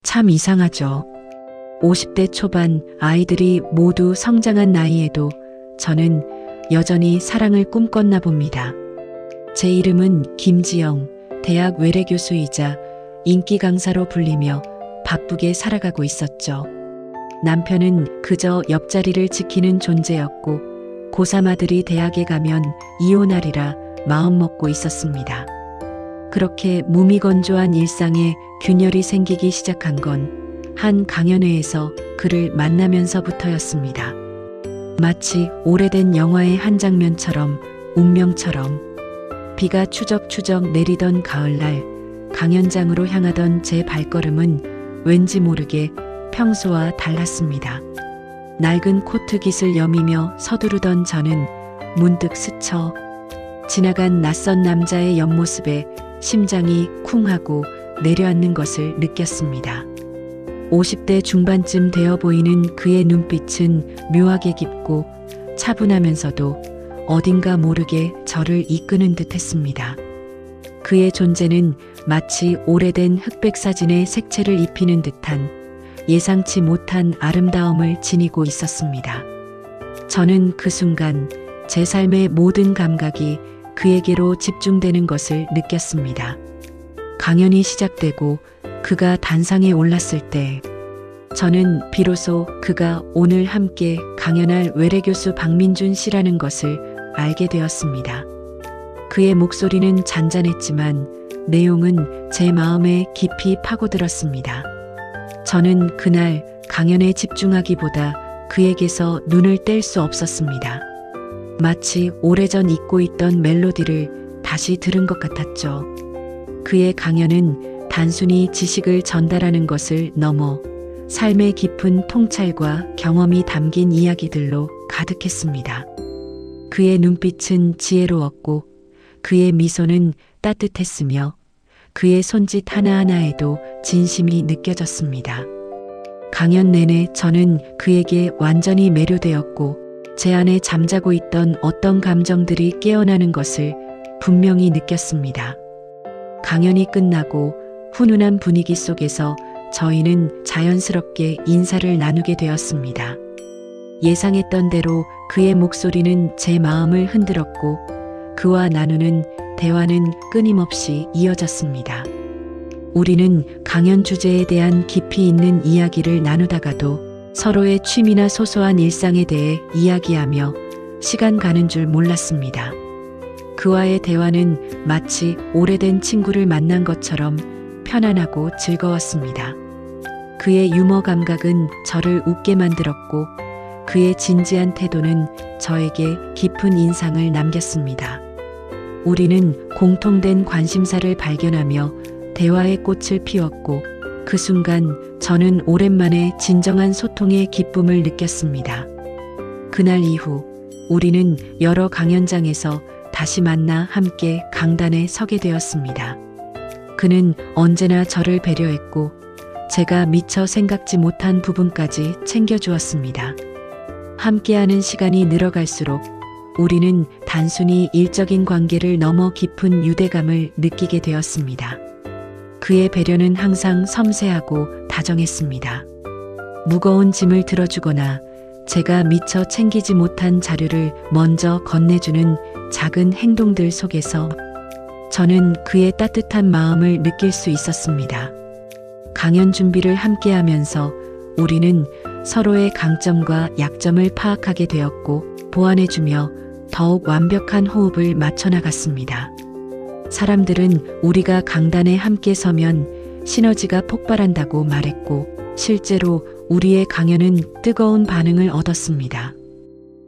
참 이상하죠. 50대 초반 아이들이 모두 성장한 나이에도 저는 여전히 사랑을 꿈꿨나 봅니다. 제 이름은 김지영, 대학 외래교수이자 인기 강사로 불리며 바쁘게 살아가고 있었죠. 남편은 그저 옆자리를 지키는 존재였고 고3 아들이 대학에 가면 이혼하리라 마음먹고 있었습니다. 그렇게 무미건조한 일상에 균열이 생기기 시작한 건 한 강연회에서 그를 만나면서부터였습니다. 마치 오래된 영화의 한 장면처럼 운명처럼 비가 추적추적 내리던 가을날 강연장으로 향하던 제 발걸음은 왠지 모르게 평소와 달랐습니다. 낡은 코트 깃을 여미며 서두르던 저는 문득 스쳐 지나간 낯선 남자의 옆모습에 심장이 쿵 하고 내려앉는 것을 느꼈습니다. 50대 중반쯤 되어 보이는 그의 눈빛은 묘하게 깊고 차분하면서도 어딘가 모르게 저를 이끄는 듯 했습니다. 그의 존재는 마치 오래된 흑백 사진에 색채를 입히는 듯한 예상치 못한 아름다움을 지니고 있었습니다. 저는 그 순간 제 삶의 모든 감각이 그에게로 집중되는 것을 느꼈습니다. 강연이 시작되고 그가 단상에 올랐을 때 저는 비로소 그가 오늘 함께 강연할 외래교수 박민준 씨라는 것을 알게 되었습니다. 그의 목소리는 잔잔했지만 내용은 제 마음에 깊이 파고들었습니다. 저는 그날 강연에 집중하기보다 그에게서 눈을 뗄 수 없었습니다. 마치 오래전 잊고 있던 멜로디를 다시 들은 것 같았죠. 그의 강연은 단순히 지식을 전달하는 것을 넘어 삶의 깊은 통찰과 경험이 담긴 이야기들로 가득했습니다. 그의 눈빛은 지혜로웠고 그의 미소는 따뜻했으며 그의 손짓 하나하나에도 진심이 느껴졌습니다. 강연 내내 저는 그에게 완전히 매료되었고 제 안에 잠자고 있던 어떤 감정들이 깨어나는 것을 분명히 느꼈습니다. 강연이 끝나고 훈훈한 분위기 속에서 저희는 자연스럽게 인사를 나누게 되었습니다. 예상했던 대로 그의 목소리는 제 마음을 흔들었고 그와 나누는 대화는 끊임없이 이어졌습니다. 우리는 강연 주제에 대한 깊이 있는 이야기를 나누다가도 서로의 취미나 소소한 일상에 대해 이야기하며 시간 가는 줄 몰랐습니다. 그와의 대화는 마치 오래된 친구를 만난 것처럼 편안하고 즐거웠습니다. 그의 유머 감각은 저를 웃게 만들었고 그의 진지한 태도는 저에게 깊은 인상을 남겼습니다. 우리는 공통된 관심사를 발견하며 대화의 꽃을 피웠고 그 순간 저는 오랜만에 진정한 소통의 기쁨을 느꼈습니다. 그날 이후 우리는 여러 강연장에서 다시 만나 함께 강단에 서게 되었습니다. 그는 언제나 저를 배려했고 제가 미처 생각지 못한 부분까지 챙겨주었습니다. 함께하는 시간이 늘어갈수록 우리는 단순히 일적인 관계를 넘어 깊은 유대감을 느끼게 되었습니다. 그의 배려는 항상 섬세하고 다정했습니다. 무거운 짐을 들어주거나 제가 미처 챙기지 못한 자료를 먼저 건네주는 작은 행동들 속에서 저는 그의 따뜻한 마음을 느낄 수 있었습니다. 강연 준비를 함께 하면서 우리는 서로의 강점과 약점을 파악하게 되었고 보완해주며 더욱 완벽한 호흡을 맞춰나갔습니다. 사람들은 우리가 강단에 함께 서면 시너지가 폭발한다고 말했고 실제로 우리의 강연은 뜨거운 반응을 얻었습니다.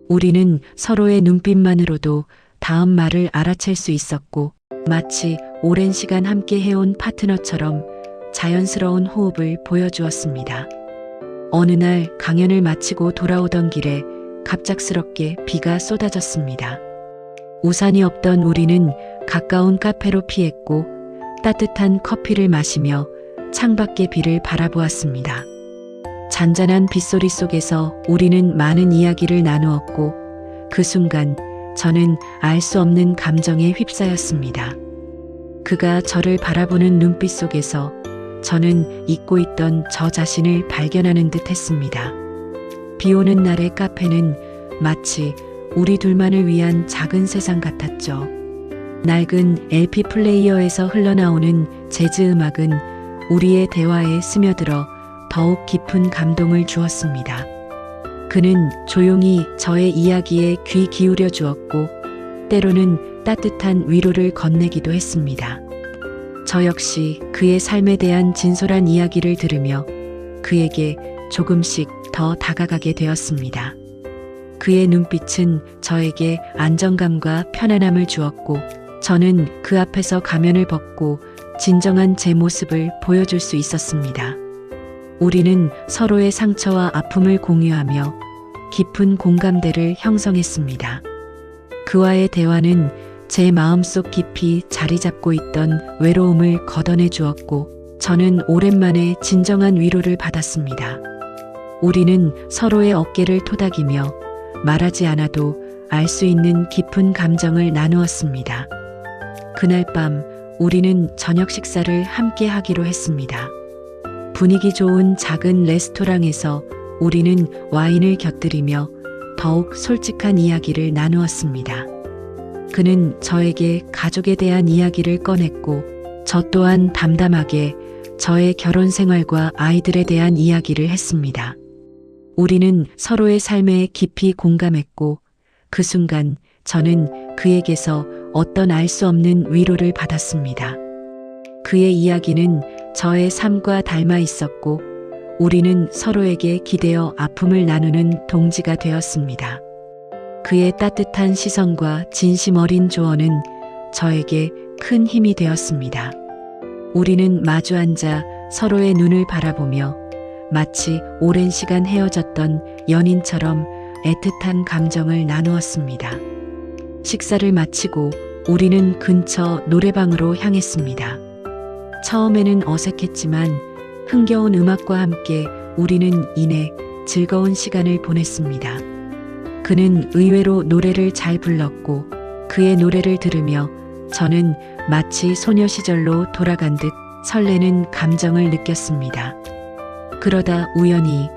우리는 서로의 눈빛만으로도 다음 말을 알아챌 수 있었고 마치 오랜 시간 함께 해온 파트너처럼 자연스러운 호흡을 보여주었습니다. 어느 날 강연을 마치고 돌아오던 길에 갑작스럽게 비가 쏟아졌습니다. 우산이 없던 우리는 가까운 카페로 피했고 따뜻한 커피를 마시며 창밖의 비를 바라보았습니다. 잔잔한 빗소리 속에서 우리는 많은 이야기를 나누었고 그 순간 저는 알 수 없는 감정에 휩싸였습니다. 그가 저를 바라보는 눈빛 속에서 저는 잊고 있던 저 자신을 발견하는 듯 했습니다. 비 오는 날의 카페는 마치 우리 둘만을 위한 작은 세상 같았죠. 낡은 LP 플레이어에서 흘러나오는 재즈 음악은 우리의 대화에 스며들어 더욱 깊은 감동을 주었습니다. 그는 조용히 저의 이야기에 귀 기울여 주었고, 때로는 따뜻한 위로를 건네기도 했습니다. 저 역시 그의 삶에 대한 진솔한 이야기를 들으며 그에게 조금씩 더 다가가게 되었습니다. 그의 눈빛은 저에게 안정감과 편안함을 주었고, 저는 그 앞에서 가면을 벗고 진정한 제 모습을 보여줄 수 있었습니다. 우리는 서로의 상처와 아픔을 공유하며 깊은 공감대를 형성했습니다. 그와의 대화는 제 마음속 깊이 자리 잡고 있던 외로움을 걷어내 주었고, 저는 오랜만에 진정한 위로를 받았습니다. 우리는 서로의 어깨를 토닥이며 말하지 않아도 알 수 있는 깊은 감정을 나누었습니다. 그날 밤 우리는 저녁 식사를 함께 하기로 했습니다. 분위기 좋은 작은 레스토랑에서 우리는 와인을 곁들이며 더욱 솔직한 이야기를 나누었습니다. 그는 저에게 가족에 대한 이야기를 꺼냈고, 저 또한 담담하게 저의 결혼 생활과 아이들에 대한 이야기를 했습니다. 우리는 서로의 삶에 깊이 공감했고, 그 순간 저는 그에게서 어떤 알 수 없는 위로를 받았습니다. 그의 이야기는 저의 삶과 닮아 있었고, 우리는 서로에게 기대어 아픔을 나누는 동지가 되었습니다. 그의 따뜻한 시선과 진심 어린 조언은 저에게 큰 힘이 되었습니다. 우리는 마주 앉아 서로의 눈을 바라보며 마치 오랜 시간 헤어졌던 연인처럼 애틋한 감정을 나누었습니다. 식사를 마치고 우리는 근처 노래방으로 향했습니다. 처음에는 어색했지만 흥겨운 음악과 함께 우리는 이내 즐거운 시간을 보냈습니다. 그는 의외로 노래를 잘 불렀고, 그의 노래를 들으며 저는 마치 소녀 시절로 돌아간 듯 설레는 감정을 느꼈습니다. 그러다 우연히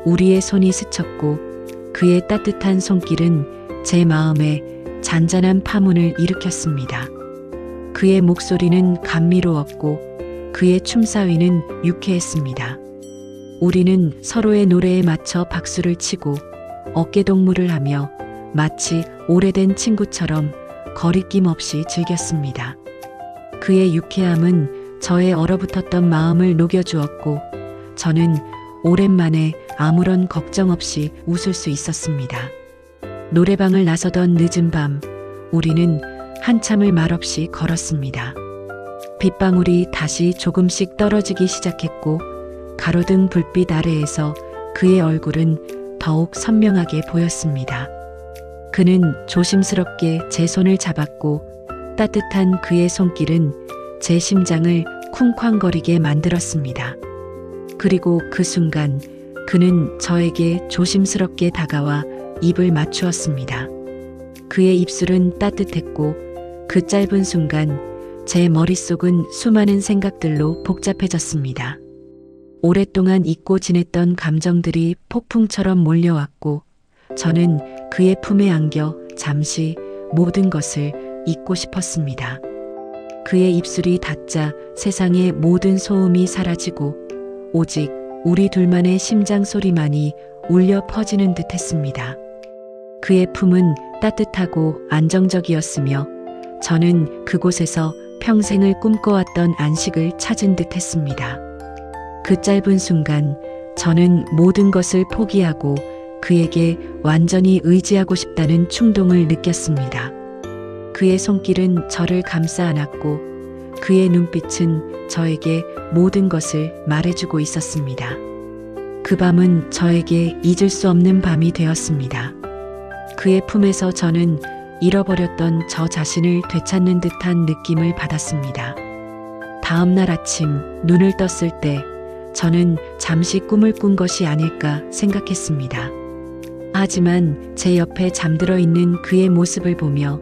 우리의 손이 스쳤고, 그의 따뜻한 손길은 제 마음에 잔잔한 파문을 일으켰습니다. 그의 목소리는 감미로웠고, 그의 춤사위는 유쾌했습니다. 우리는 서로의 노래에 맞춰 박수를 치고 어깨동무를 하며 마치 오래된 친구처럼 거리낌 없이 즐겼습니다. 그의 유쾌함은 저의 얼어붙었던 마음을 녹여주었고, 저는 오랜만에 아무런 걱정 없이 웃을 수 있었습니다. 노래방을 나서던 늦은 밤, 우리는 한참을 말없이 걸었습니다. 빗방울이 다시 조금씩 떨어지기 시작했고, 가로등 불빛 아래에서 그의 얼굴은 더욱 선명하게 보였습니다. 그는 조심스럽게 제 손을 잡았고, 따뜻한 그의 손길은 제 심장을 쿵쾅거리게 만들었습니다. 그리고 그 순간 그는 저에게 조심스럽게 다가와 입을 맞추었습니다. 그의 입술은 따뜻했고, 그 짧은 순간 제 머릿속은 수많은 생각들로 복잡해졌습니다. 오랫동안 잊고 지냈던 감정들이 폭풍처럼 몰려왔고, 저는 그의 품에 안겨 잠시 모든 것을 잊고 싶었습니다. 그의 입술이 닿자 세상의 모든 소음이 사라지고, 오직 우리 둘만의 심장 소리만이 울려 퍼지는 듯 했습니다. 그의 품은 따뜻하고 안정적이었으며, 저는 그곳에서 평생을 꿈꿔왔던 안식을 찾은 듯 했습니다. 그 짧은 순간 저는 모든 것을 포기하고 그에게 완전히 의지하고 싶다는 충동을 느꼈습니다. 그의 손길은 저를 감싸 안았고, 그의 눈빛은 저에게 모든 것을 말해주고 있었습니다. 그 밤은 저에게 잊을 수 없는 밤이 되었습니다. 그의 품에서 저는 잃어버렸던 저 자신을 되찾는 듯한 느낌을 받았습니다. 다음 날 아침 눈을 떴을 때 저는 잠시 꿈을 꾼 것이 아닐까 생각했습니다. 하지만 제 옆에 잠들어 있는 그의 모습을 보며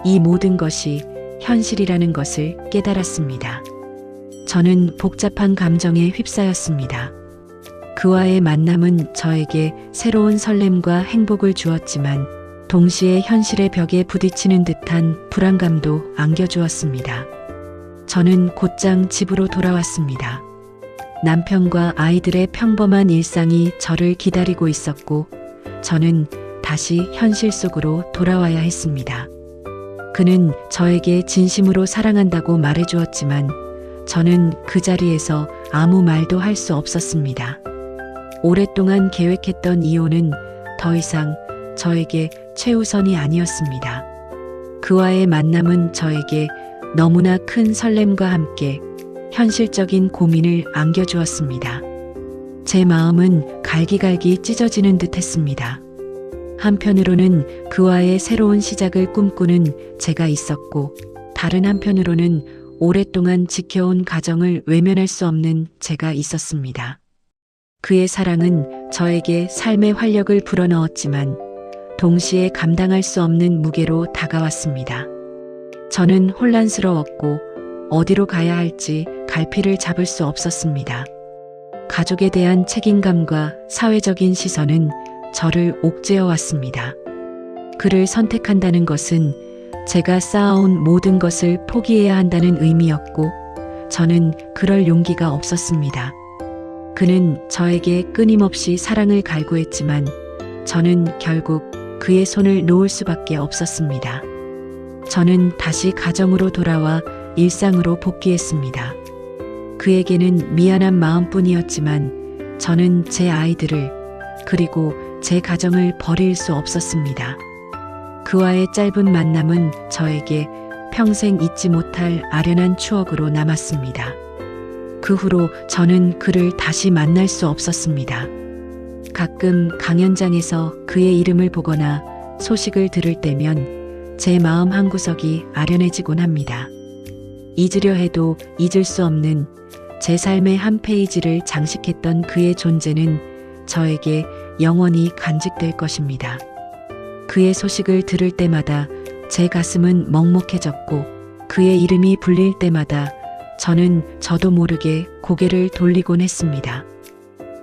이 모든 것이 현실이라는 것을 깨달았습니다. 저는 복잡한 감정에 휩싸였습니다. 그와의 만남은 저에게 새로운 설렘과 행복을 주었지만 동시에 현실의 벽에 부딪히는 듯한 불안감도 안겨주었습니다. 저는 곧장 집으로 돌아왔습니다. 남편과 아이들의 평범한 일상이 저를 기다리고 있었고 저는 다시 현실 속으로 돌아와야 했습니다. 그는 저에게 진심으로 사랑한다고 말해주었지만 저는 그 자리에서 아무 말도 할 수 없었습니다. 오랫동안 계획했던 이혼은 더 이상 저에게 최우선이 아니었습니다. 그와의 만남은 저에게 너무나 큰 설렘과 함께 현실적인 고민을 안겨주었습니다. 제 마음은 갈기갈기 찢어지는 듯 했습니다. 한편으로는 그와의 새로운 시작을 꿈꾸는 제가 있었고, 다른 한편으로는 오랫동안 지켜온 가정을 외면할 수 없는 제가 있었습니다. 그의 사랑은 저에게 삶의 활력을 불어넣었지만 동시에 감당할 수 없는 무게로 다가왔습니다. 저는 혼란스러웠고 어디로 가야 할지 갈피를 잡을 수 없었습니다. 가족에 대한 책임감과 사회적인 시선은 저를 옥죄어 왔습니다. 그를 선택한다는 것은 제가 쌓아온 모든 것을 포기해야 한다는 의미였고 저는 그럴 용기가 없었습니다. 그는 저에게 끊임없이 사랑을 갈구했지만 저는 결국 그의 손을 놓을 수밖에 없었습니다. 저는 다시 가정으로 돌아와 일상으로 복귀했습니다. 그에게는 미안한 마음뿐이었지만 저는 제 아이들을 그리고 제 가정을 버릴 수 없었습니다. 그와의 짧은 만남은 저에게 평생 잊지 못할 아련한 추억으로 남았습니다. 그 후로 저는 그를 다시 만날 수 없었습니다. 가끔 강연장에서 그의 이름을 보거나 소식을 들을 때면 제 마음 한구석이 아련해지곤 합니다. 잊으려 해도 잊을 수 없는 제 삶의 한 페이지를 장식했던 그의 존재는 저에게 영원히 간직될 것입니다. 그의 소식을 들을 때마다 제 가슴은 먹먹해졌고 그의 이름이 불릴 때마다 저는 저도 모르게 고개를 돌리곤 했습니다.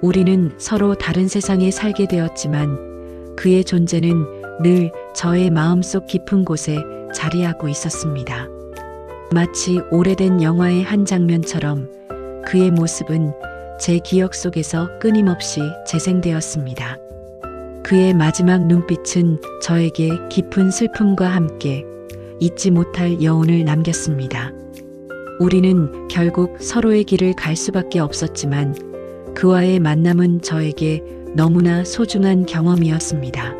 우리는 서로 다른 세상에 살게 되었지만 그의 존재는 늘 저의 마음속 깊은 곳에 자리하고 있었습니다. 마치 오래된 영화의 한 장면처럼 그의 모습은 제 기억 속에서 끊임없이 재생되었습니다. 그의 마지막 눈빛은 저에게 깊은 슬픔과 함께 잊지 못할 여운을 남겼습니다. 우리는 결국 서로의 길을 갈 수밖에 없었지만 그와의 만남은 저에게 너무나 소중한 경험이었습니다.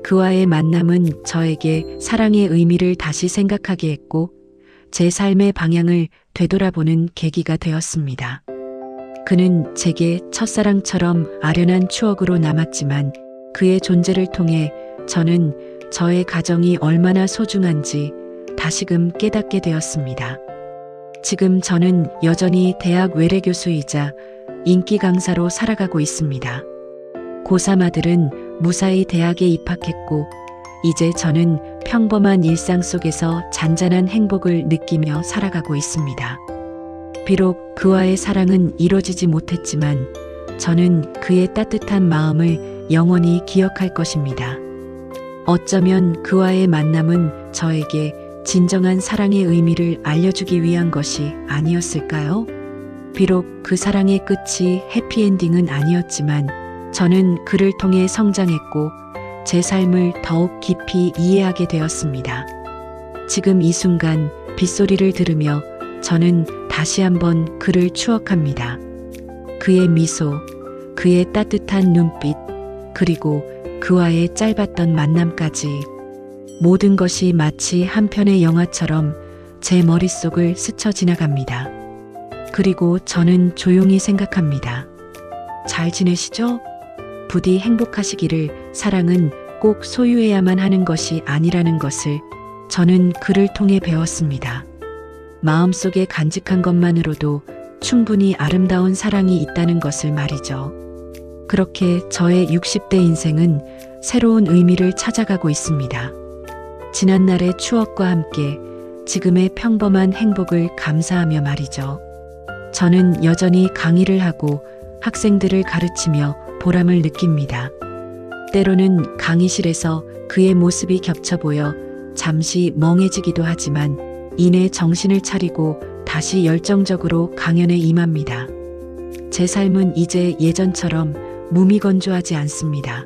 그와의 만남은 저에게 사랑의 의미를 다시 생각하게 했고 제 삶의 방향을 되돌아보는 계기가 되었습니다. 그는 제게 첫사랑처럼 아련한 추억으로 남았지만 그의 존재를 통해 저는 저의 가정이 얼마나 소중한지 다시금 깨닫게 되었습니다. 지금 저는 여전히 대학 외래 교수이자 인기 강사로 살아가고 있습니다. 고3 아들은 무사히 대학에 입학했고 이제 저는 평범한 일상 속에서 잔잔한 행복을 느끼며 살아가고 있습니다. 비록 그와의 사랑은 이루어지지 못했지만 저는 그의 따뜻한 마음을 영원히 기억할 것입니다. 어쩌면 그와의 만남은 저에게 진정한 사랑의 의미를 알려주기 위한 것이 아니었을까요? 비록 그 사랑의 끝이 해피엔딩은 아니었지만 저는 그를 통해 성장했고 제 삶을 더욱 깊이 이해하게 되었습니다. 지금 이 순간 빗소리를 들으며 저는 다시 한번 그를 추억합니다. 그의 미소, 그의 따뜻한 눈빛, 그리고 그와의 짧았던 만남까지 모든 것이 마치 한 편의 영화처럼 제 머릿속을 스쳐 지나갑니다. 그리고 저는 조용히 생각합니다. 잘 지내시죠? 부디 행복하시기를. 사랑은 꼭 소유해야만 하는 것이 아니라는 것을 저는 그를 통해 배웠습니다. 마음속에 간직한 것만으로도 충분히 아름다운 사랑이 있다는 것을 말이죠. 그렇게 저의 60대 인생은 새로운 의미를 찾아가고 있습니다. 지난날의 추억과 함께 지금의 평범한 행복을 감사하며 말이죠. 저는 여전히 강의를 하고 학생들을 가르치며 보람을 느낍니다. 때로는 강의실에서 그의 모습이 겹쳐 보여 잠시 멍해지기도 하지만 이내 정신을 차리고 다시 열정적으로 강연에 임합니다. 제 삶은 이제 예전처럼 무미건조하지 않습니다.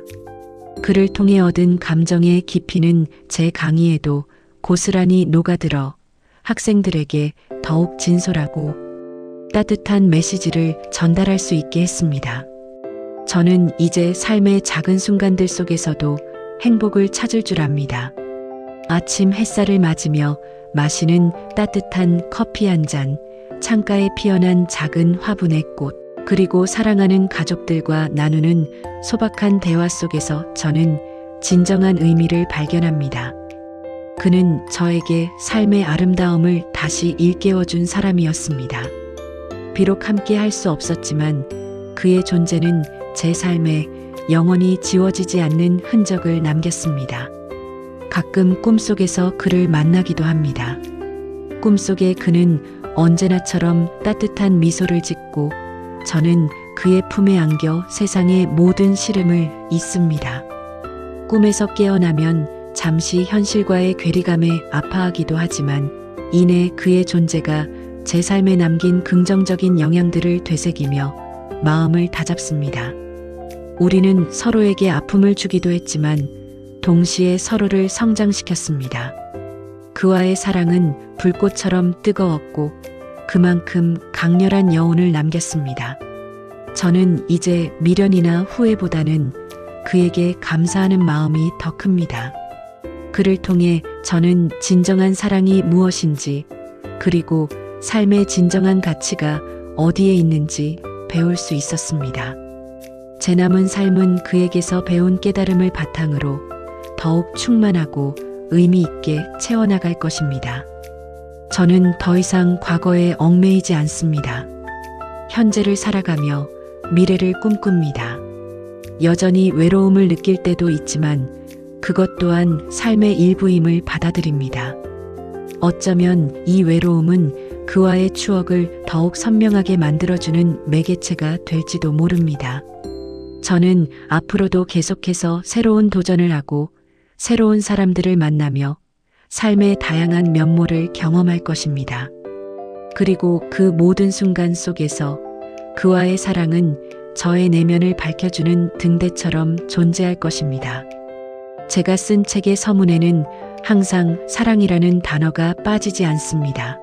그를 통해 얻은 감정의 깊이는 제 강의에도 고스란히 녹아들어 학생들에게 더욱 진솔하고 따뜻한 메시지를 전달할 수 있게 했습니다. 저는 이제 삶의 작은 순간들 속에서도 행복을 찾을 줄 압니다. 아침 햇살을 맞으며 마시는 따뜻한 커피 한 잔, 창가에 피어난 작은 화분의 꽃, 그리고 사랑하는 가족들과 나누는 소박한 대화 속에서 저는 진정한 의미를 발견합니다. 그는 저에게 삶의 아름다움을 다시 일깨워준 사람이었습니다. 비록 함께 할 수 없었지만 그의 존재는 제 삶에 영원히 지워지지 않는 흔적을 남겼습니다. 가끔 꿈속에서 그를 만나기도 합니다. 꿈속에 그는 언제나처럼 따뜻한 미소를 짓고 저는 그의 품에 안겨 세상의 모든 시름을 잊습니다. 꿈에서 깨어나면 잠시 현실과의 괴리감에 아파하기도 하지만 이내 그의 존재가 제 삶에 남긴 긍정적인 영향들을 되새기며 마음을 다잡습니다. 우리는 서로에게 아픔을 주기도 했지만 동시에 서로를 성장시켰습니다. 그와의 사랑은 불꽃처럼 뜨거웠고 그만큼 강렬한 여운을 남겼습니다. 저는 이제 미련이나 후회보다는 그에게 감사하는 마음이 더 큽니다. 그를 통해 저는 진정한 사랑이 무엇인지, 그리고 삶의 진정한 가치가 어디에 있는지 배울 수 있었습니다. 제 남은 삶은 그에게서 배운 깨달음을 바탕으로 더욱 충만하고 의미 있게 채워나갈 것입니다. 저는 더 이상 과거에 얽매이지 않습니다. 현재를 살아가며 미래를 꿈꿉니다. 여전히 외로움을 느낄 때도 있지만 그것 또한 삶의 일부임을 받아들입니다. 어쩌면 이 외로움은 그와의 추억을 더욱 선명하게 만들어주는 매개체가 될지도 모릅니다. 저는 앞으로도 계속해서 새로운 도전을 하고 새로운 사람들을 만나며 삶의 다양한 면모를 경험할 것입니다. 그리고 그 모든 순간 속에서 그와의 사랑은 저의 내면을 밝혀주는 등대처럼 존재할 것입니다. 제가 쓴 책의 서문에는 항상 사랑이라는 단어가 빠지지 않습니다.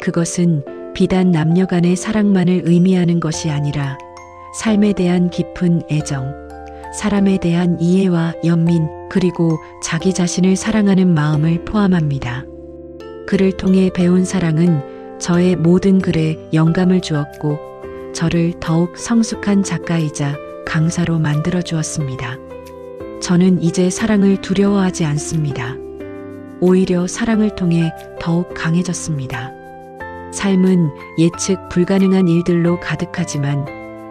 그것은 비단 남녀 간의 사랑만을 의미하는 것이 아니라 삶에 대한 깊은 애정, 사람에 대한 이해와 연민, 그리고 자기 자신을 사랑하는 마음을 포함합니다. 그를 통해 배운 사랑은 저의 모든 글에 영감을 주었고 저를 더욱 성숙한 작가이자 강사로 만들어 주었습니다. 저는 이제 사랑을 두려워하지 않습니다. 오히려 사랑을 통해 더욱 강해졌습니다. 삶은 예측 불가능한 일들로 가득하지만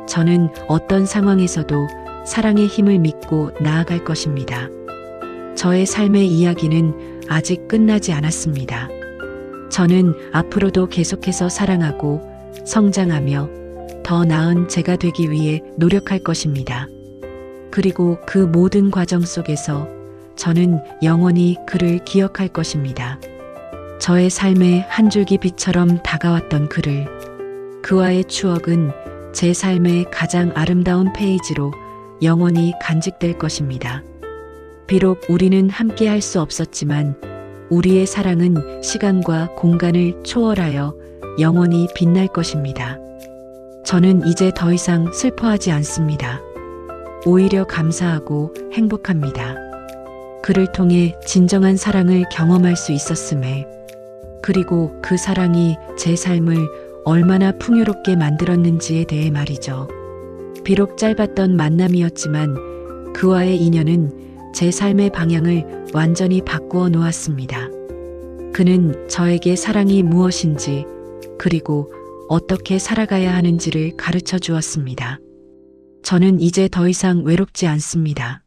저는 어떤 상황에서도 사랑의 힘을 믿고 나아갈 것입니다. 저의 삶의 이야기는 아직 끝나지 않았습니다. 저는 앞으로도 계속해서 사랑하고 성장하며 더 나은 제가 되기 위해 노력할 것입니다. 그리고 그 모든 과정 속에서 저는 영원히 그를 기억할 것입니다. 저의 삶의 한 줄기 빛처럼 다가왔던 그를, 그와의 추억은 제 삶의 가장 아름다운 페이지로 영원히 간직될 것입니다. 비록 우리는 함께 할 수 없었지만 우리의 사랑은 시간과 공간을 초월하여 영원히 빛날 것입니다. 저는 이제 더 이상 슬퍼하지 않습니다. 오히려 감사하고 행복합니다. 그를 통해 진정한 사랑을 경험할 수 있었음에, 그리고 그 사랑이 제 삶을 얼마나 풍요롭게 만들었는지에 대해 말이죠. 비록 짧았던 만남이었지만 그와의 인연은 제 삶의 방향을 완전히 바꾸어 놓았습니다. 그는 저에게 사랑이 무엇인지, 그리고 어떻게 살아가야 하는지를 가르쳐 주었습니다. 저는 이제 더 이상 외롭지 않습니다.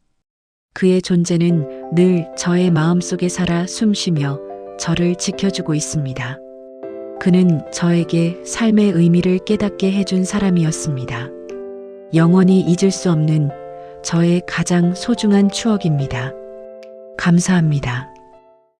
그의 존재는 늘 저의 마음속에 살아 숨쉬며 저를 지켜주고 있습니다. 그는 저에게 삶의 의미를 깨닫게 해준 사람이었습니다. 영원히 잊을 수 없는 저의 가장 소중한 추억입니다. 감사합니다.